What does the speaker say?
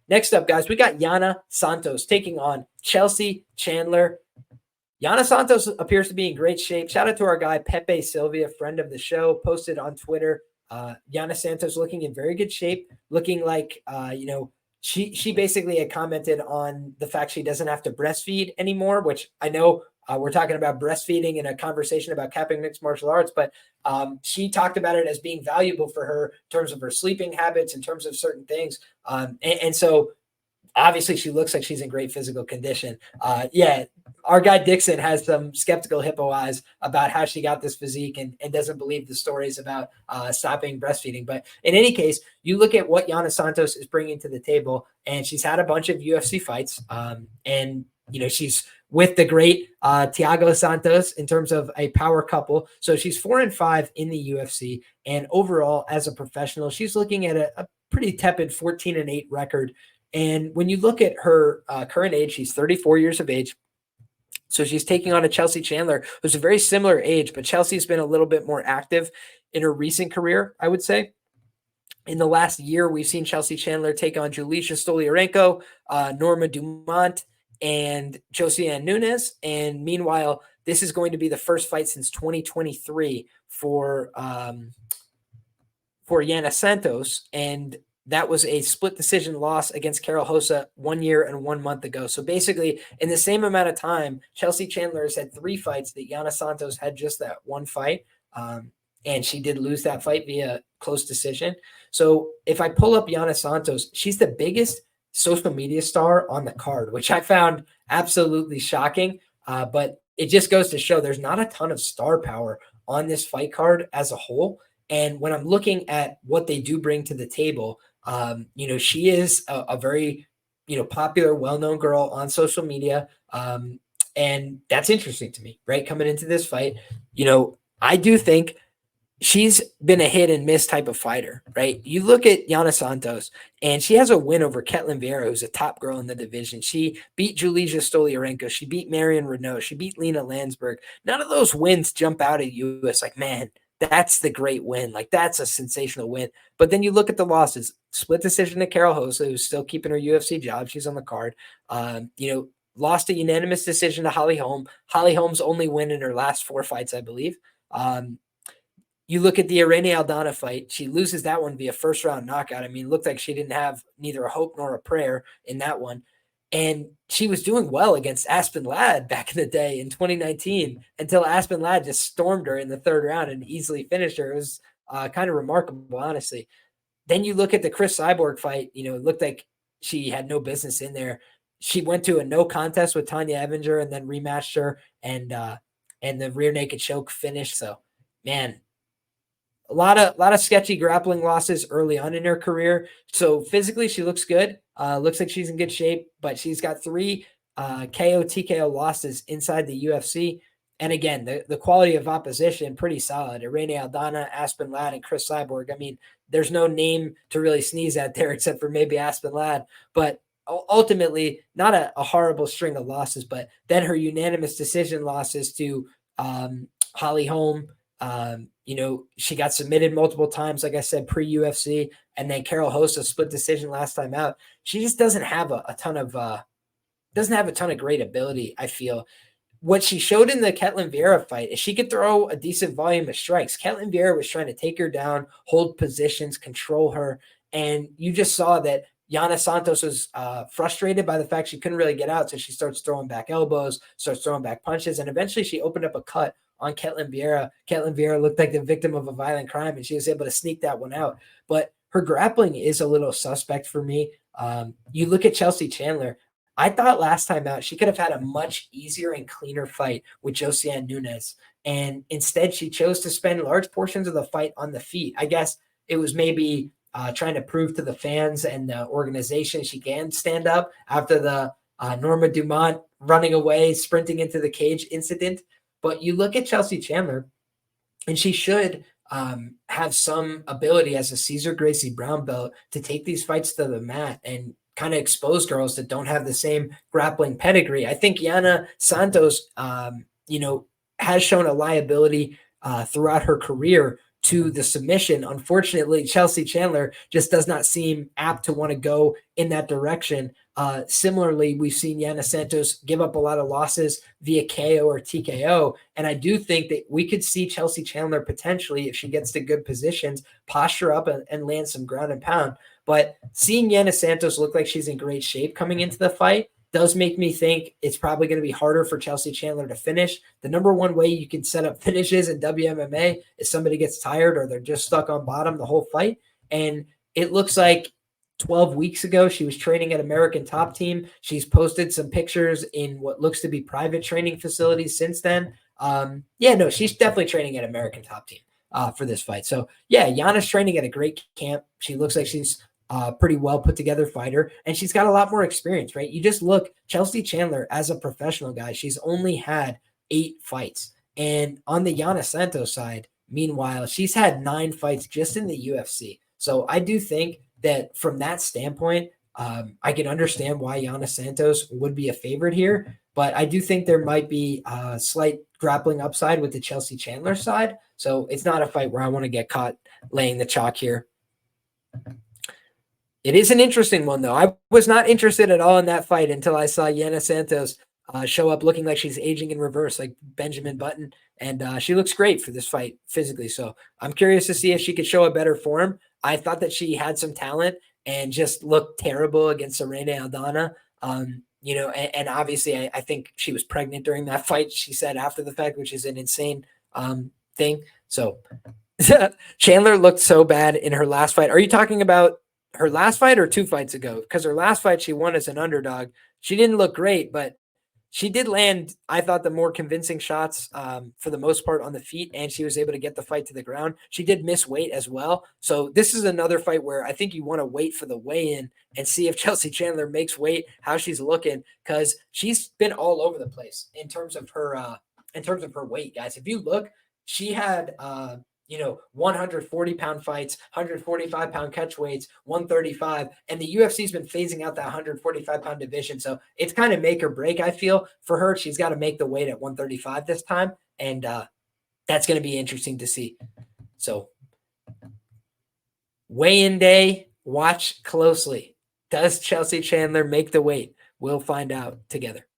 Next up, guys, we got Yana Santos taking on Chelsea Chandler. Yana Santos appears to be in great shape. Shout out to our guy, Pepe Sylvia, friend of the show, posted on Twitter. Yana Santos looking in very good shape, looking like, she basically had commented on the fact she doesn't have to breastfeed anymore, which I know we're talking about breastfeeding in a conversation about capping mixed martial arts, but she talked about it as being valuable for her in terms of her sleeping habits, in terms of certain things. And so obviously she looks like she's in great physical condition. Our guy Dixon has some skeptical hippo eyes about how she got this physique and doesn't believe the stories about stopping breastfeeding. But in any case, you look at what Yana Santos is bringing to the table, and she's had a bunch of UFC fights. And, she's with the great Thiago Santos in terms of a power couple. So she's 4-5 in the UFC. And overall, as a professional, she's looking at a pretty tepid 14-8 record. And when you look at her current age, she's 34 years of age. So she's taking on a Chelsea Chandler, who's a very similar age, but Chelsea's been a little bit more active in her recent career, I would say. In the last year, we've seen Chelsea Chandler take on Julija Stoliarenko, Norma Dumont, and Josiane Nunes. And meanwhile, this is going to be the first fight since 2023 for Yana Santos. And that was a split decision loss against Carol Hosa 1 year and 1 month ago. So basically, in the same amount of time, Chelsea Chandler has had 3 fights that Yana Santos had just that one fight. And she did lose that fight via close decision. So if I pull up Yana Santos, she's the biggest social media star on the card, which I found absolutely shocking. But it just goes to show there's not a ton of star power on this fight card as a whole. And when I'm looking at what they do bring to the table, she is a very, popular, well-known girl on social media. And that's interesting to me, right? Coming into this fight, I do think she's been a hit and miss type of fighter, right? You look at Yana Santos, and she has a win over Ketlin Vieira, who's a top girl in the division. She beat Julija Stoliarenko. She beat Marion Renault. She beat Lena Landsberg. None of those wins jump out at you as like, man, that's the great win. Like, that's a sensational win. But then you look at the losses. Split decision to Carol Hosa, who's still keeping her UFC job. She's on the card. Lost a unanimous decision to Holly Holm. Holly Holm's only win in her last 4 fights, I believe. You look at the Irene Aldana fight. She loses that one via first-round knockout. I mean, it looked like she didn't have neither a hope nor a prayer in that one. And she was doing well against Aspen Ladd back in the day in 2019 until Aspen Ladd just stormed her in the 3rd round and easily finished her. It was kind of remarkable, honestly. Then you look at the Chris Cyborg fight. It looked like she had no business in there. She went to a no contest with Tanya Evinger and then rematched her, and the rear naked choke finish. So, man, a lot of sketchy grappling losses early on in her career. So physically, she looks good. Looks like she's in good shape, but she's got 3 KO TKO losses inside the UFC. And again, the quality of opposition pretty solid. Irene Aldana, Aspen Ladd, and Chris Cyborg. I mean, there's no name to really sneeze at there except for maybe Aspen Ladd. But ultimately, not a horrible string of losses. But then her unanimous decision losses to Holly Holm. She got submitted multiple times, like I said, pre-UFC, and then Carol Hosa split decision last time out. She just doesn't have a ton of great ability, I feel. What she showed in the Ketlin Vieira fight is she could throw a decent volume of strikes. Ketlin Vieira was trying to take her down, hold positions, control her, and you just saw that Yana Santos was frustrated by the fact she couldn't really get out, so she starts throwing back elbows, starts throwing back punches, and eventually she opened up a cut on Ketlin Vieira. Ketlin Vieira looked like the victim of a violent crime, and she was able to sneak that one out. But her grappling is a little suspect for me. You look at Chelsea Chandler. I thought last time out she could have had a much easier and cleaner fight with Josiane Nunes, and instead she chose to spend large portions of the fight on the feet. I guess it was maybe trying to prove to the fans and the organization she can stand up after the Norma Dumont running away, sprinting into the cage incident. But you look at Chelsea Chandler, and she should have some ability as a Cesar Gracie Brown belt to take these fights to the mat and kind of expose girls that don't have the same grappling pedigree. I think Yana Santos, has shown a liability throughout her career to the submission. Unfortunately, Chelsea Chandler just does not seem apt to want to go in that direction. Similarly, we've seen Yana Santos give up a lot of losses via KO or TKO. And I do think that we could see Chelsea Chandler potentially, if she gets to good positions, posture up and land some ground and pound. But seeing Yana Santos look like she's in great shape coming into the fight does make me think it's probably going to be harder for Chelsea Chandler to finish. The number one way you can set up finishes in WMMA is somebody gets tired or they're just stuck on bottom the whole fight. And it looks like 12 weeks ago, she was training at American Top Team. She's posted some pictures in what looks to be private training facilities since then. She's definitely training at American Top Team for this fight. So, yeah, Yana's training at a great camp. She looks like she's pretty well put together fighter, and she's got a lot more experience, right? You just look, Chelsea Chandler as a professional guy, she's only had 8 fights. And on the Yana Santos side, meanwhile, she's had 9 fights just in the UFC. So I do think that from that standpoint, I can understand why Yana Santos would be a favorite here, but I do think there might be a slight grappling upside with the Chelsea Chandler side. So it's not a fight where I want to get caught laying the chalk here. It is an interesting one, though. I was not interested at all in that fight until I saw Yana Santos show up looking like she's aging in reverse, like Benjamin Button. And she looks great for this fight physically. So I'm curious to see if she could show a better form. I thought that she had some talent and just looked terrible against Serena Aldana. And obviously I think she was pregnant during that fight, she said after the fact, which is an insane thing. So Chandler looked so bad in her last fight. Are you talking about her last fight or 2 fights ago? Because her last fight, she won as an underdog. She didn't look great, but she did land, I thought, the more convincing shots for the most part on the feet, and she was able to get the fight to the ground. She did miss weight as well. So this is another fight where I think you want to wait for the weigh-in and see if Chelsea Chandler makes weight, how she's looking, because she's been all over the place in terms of her weight, guys. If you look, she had 140-pound fights, 145-pound catch weights, 135, and the UFC's been phasing out that 145-pound division. So it's kind of make or break, I feel, for her. She's got to make the weight at 135 this time, and that's going to be interesting to see. So weigh-in day, watch closely. Does Chelsea Chandler make the weight? We'll find out together.